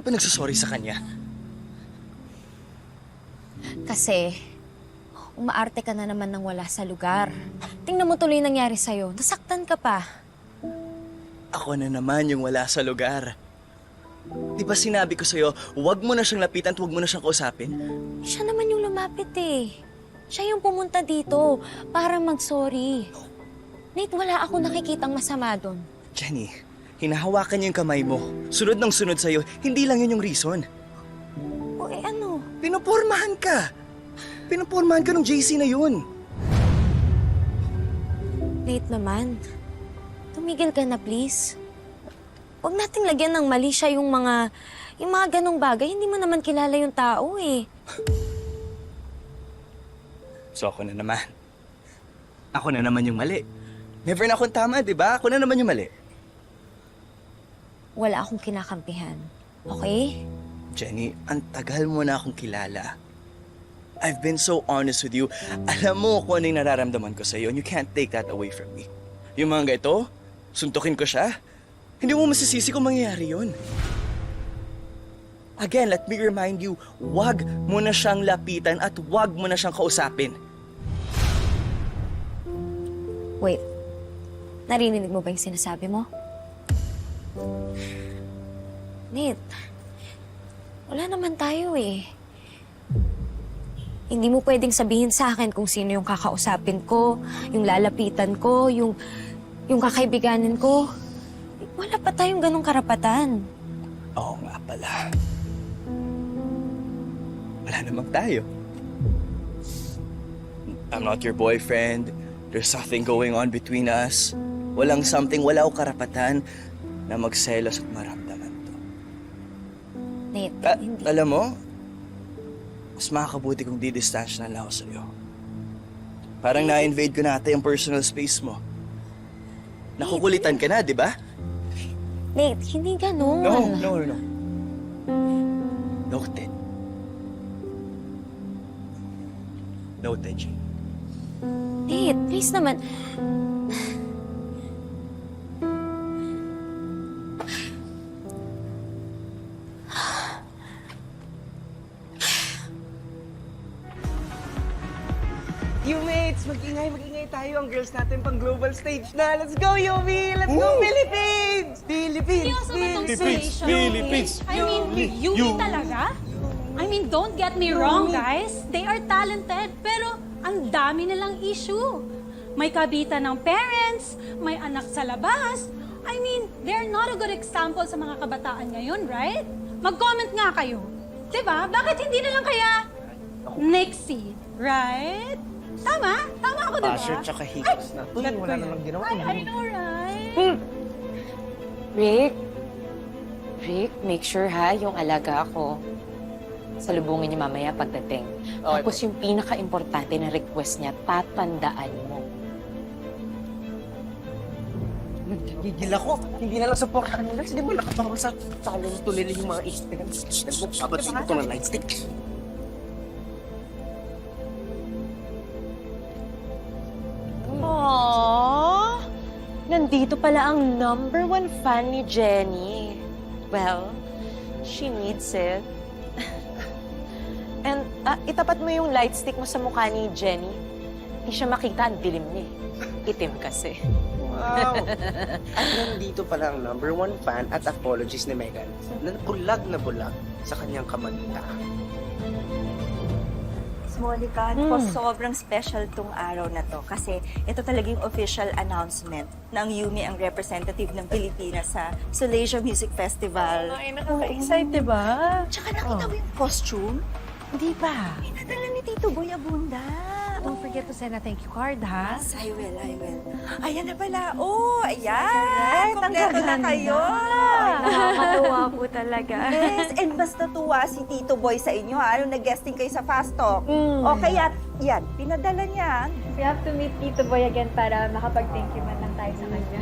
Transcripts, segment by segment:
ba nagsasorry sa kanya? Kasi, umaarte ka na naman nang wala sa lugar. Tingnan mo tuloy yung nangyari sa'yo. Nasaktan ka pa. Ako na naman yung wala sa lugar. Di ba sinabi ko sa'yo, huwag mo na siyang lapitan at huwag mo na siyang kausapin? Siya naman yung lumapit eh. Siya yung pumunta dito para mag-sorry. Nate, wala akong nakikitang masama doon. Jenny, hinahawakan niya yung kamay mo. Sunod ng sunod sa'yo, hindi lang yun yung reason. O ano? Pinupormahan ka. Pinupormahan ka ng JC na yun. Nate naman, tumigil ka na please. Huwag nating lagyan ng mali siya yung mga ganong bagay. Hindi mo naman kilala yung tao eh. So ako na naman. Ako na naman yung mali. Never na akong tama, di ba? Ako na naman yung mali. Wala akong kinakampihan. Okay? Jenny, ang tagal mo na akong kilala. I've been so honest with you. Alam mo kung ano yung nararamdaman ko sa'yo and you can't take that away from me. Yung mga ito, suntukin ko siya. Hindi mo masisisi kung mangyayari yun. Again, let me remind you, wag mo na siyang lapitan at wag mo na siyang kausapin. Wait. Narinig mo ba yung sinasabi mo? Nate, wala naman tayo eh. Hindi mo pwedeng sabihin sa akin kung sino yung kakausapin ko, yung lalapitan ko, yung kakaibiganin ko. Wala pa tayong ganong karapatan. Oo nga pala. Wala namang tayo. I'm not your boyfriend. There's nothing going on between us. Walang something, wala akong karapatan na magselos at maramdaman to. Nate, hindi. Alam mo, mas makakabuti kung didistansya na lang ako sa'yo. Parang na-invade ko na ata yung personal space mo. Nakukulitan ka na, di ba? Nate, hindi ganun. No. Noted. Noted, Jane. Nate, please naman. You-mates, mag-ingay tayo. Ang girls natin pang global stage na. Let's go, Yumi! Let's go, Philippines! Philippines! Philippines! I mean, Yumi talaga? I mean, don't get me wrong, guys. They are talented, pero ang dami nilang issue. May kabitan ng parents, may anak sa labas. I mean, they're not a good example sa mga kabataan ngayon, right? Mag-comment nga kayo. Diba? Bakit hindi na lang kaya Nixie, right? Tama? Tama ako, diba? Basher tsaka hiccups na. Wala namang ginawa. I know, right? Rick, make sure ha, yung alaga ko. Salubungin niya mamaya pagdating. Okay. Tapos yung pinaka-importante na request niya, tatandaan mo. Gigil ako. Hindi na lang supportahan nila. Hindi mo nakapangko sa talong tuloy yung mga Instagram. Nagmukhabat dito ito ng nightstick. Aww! Nandito pala ang #1 fan ni Jenny. Well, she needs it. And itapat mo yung light stick mo sa mukha ni Jenny. Hindi siya makita, ang dilim niya. Itim kasi. Wow! At nandito pala ang #1 fan at apologist ni Megan na bulag sa kanyang kamanta. Monica, po, sobrang special tong araw na to kasi ito talaga yung official announcement ng Yumi ang representative ng Pilipinas sa Solasia Music Festival. Ay, nakaka-excite, diba? Tsaka nakita mo yung costume? Di ba? Pinadala ni Tito Boy Abunda. Don't forget to send a thank you card, ha? Yes, I will. Ayan na pala. Oh, ayan. Kompleto na kayo. Nakakatuwa po talaga. Yes, and basta tuwa si Tito Boy sa inyo, ha? Nung nag-guesting kayo sa Fast Talk. O kaya, yan, pinadala niya. We have to meet Tito Boy again para makapag-thank you man lang tayo sa kanya.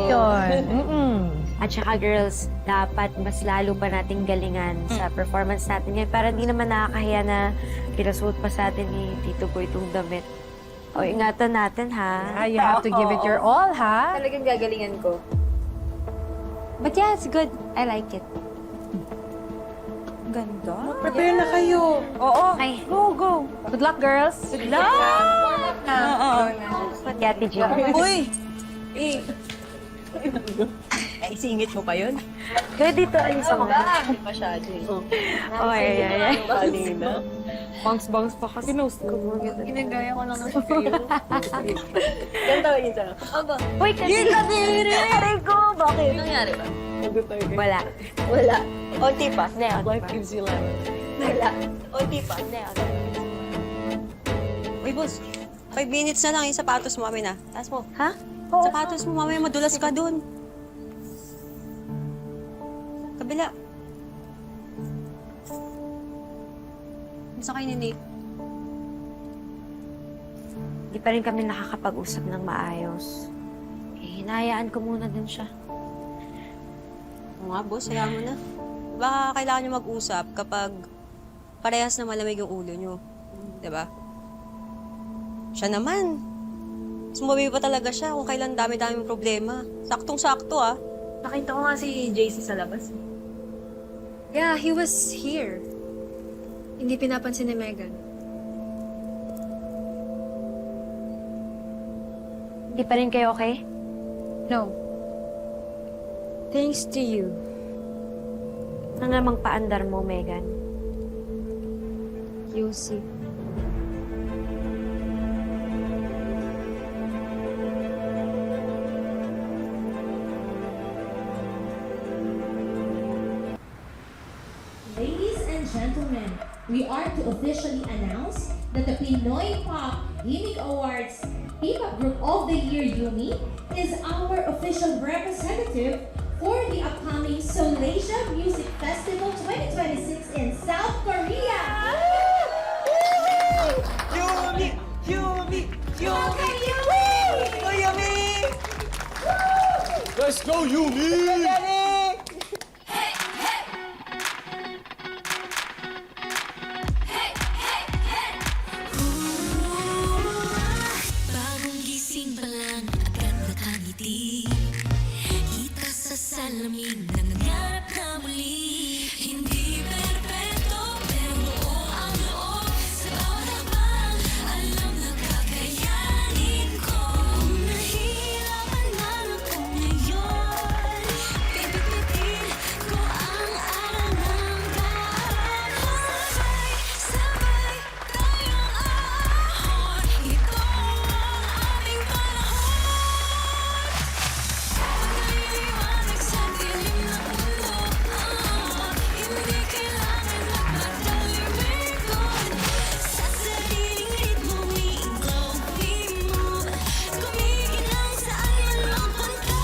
Yun. At saka girls, dapat mas lalo pa nating galingan sa performance natin ngayon para hindi naman nakakahiya na pinasuot pa sa atin ni Tito Boy itong damit. O, ingatan natin, ha? You have to give it your all, ha? Talagang gagalingan ko. But yeah, it's good. I like it. ganda. Prepare na kayo. Oo. Ay, Go, go. Good luck, girls. Good luck. pati Ate Jill. Uy! Eh. Ay, singit mo pa yun? Kaya dito, alis ako. Hindi masyado eh. Oh, ay. Kanina. Bounce pa kasi. Pinost ko. Ginagaya ko lang sa kayo. Ganda ka isa. Uy, kasi kadiri! Aray ko! Bakit? Nangyari ba? Wala. Wala. Onti pa. Hindi, Life gives you lemon. Wala. Onti pa. Uy, boss. 5 minutes na lang yung sapatos mo, amin na. Taas mo. Ha? Sapatos mo, mamaya madulas ka dun. Kabila. Basta kayo ni Nate. Di pa rin kami nakakapag-usap ng maayos. Eh, hinahayaan ko muna din siya. Oo nga, boss, hayaan mo na. Baka kailangan nyo mag-usap kapag parehas na malamig yung ulo nyo. Diba? Siya naman. Sumabi pa talaga siya kung kailan dami-daming problema. Saktong-sakto, ah. Nakita ko nga si JC sa labas. Yeah, he was here. Hindi pinapansin ni Megan. Di pa rin kayo okay? No. Thanks to you. Ano namang paandar mo, Megan? You'll see. Ladies and gentlemen, we are to officially announce that the Pinoy Pop Gimmick Awards Hip-Hop Group of the Year Yumi is our official representative for the upcoming Solasia Music Festival 2026 in South Korea. Yumi! Yumi! Yumi! Let's go, Yumi! Let's go, Yumi! Dali! Bagong gising pa lang, agad nakangiti. Kita sa salamin, nangangarap na muli. Hindi perfecto, pero buo ang loob. Sa bawat hakbang, alam na kakayanin ko. Kung nahihirapan man ako ngayon, pipigpitin ko ang aral ng daan. Sabay, tayong ahon. Ito ang aming panahon. Pag-iiwanag sa dilim ng mundo, hindi kailangan magpatuloy-record. Sa sariling ritmo, we glow, we move. Kumikinang saan man magpunta.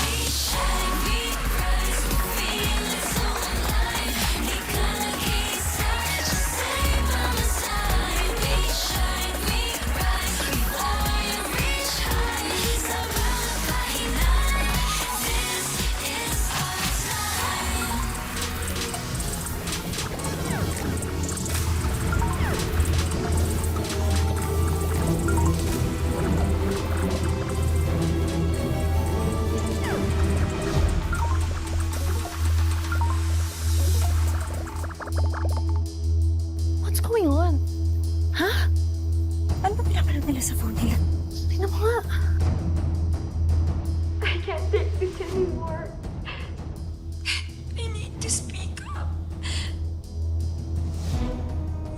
We shine, we rise, we feel it so alive. Di ka nag-iisa, just stay by my side. We shine, we rise, we fly and reach high. Sa bawat pahinga, this is our time. What's going on? Ano ba pinapanood nila sa phone nila? Tingnan mo nga. I can't take this anymore. I need to speak up.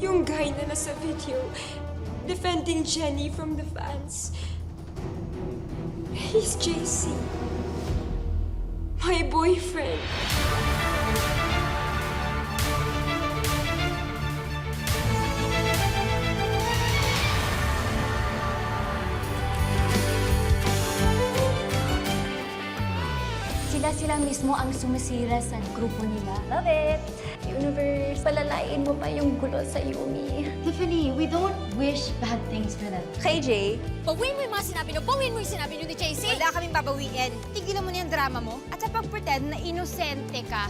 Yung guy na nasa video, defending Jenny from the fans. He's JC. My boyfriend. Sila mismo ang sumisira sa grupo nila. Love it! Universe, palalain mo pa yung gulo sa Yumi. Tiffany, we don't wish bad things for them. KJ, Bawiin mo yung mga sinabi nyo! Bawiin mo yung sinabi nyo ni JC! Wala kaming babawiin. Tigilan mo na yung drama mo at sa pag-pretend na inosente ka.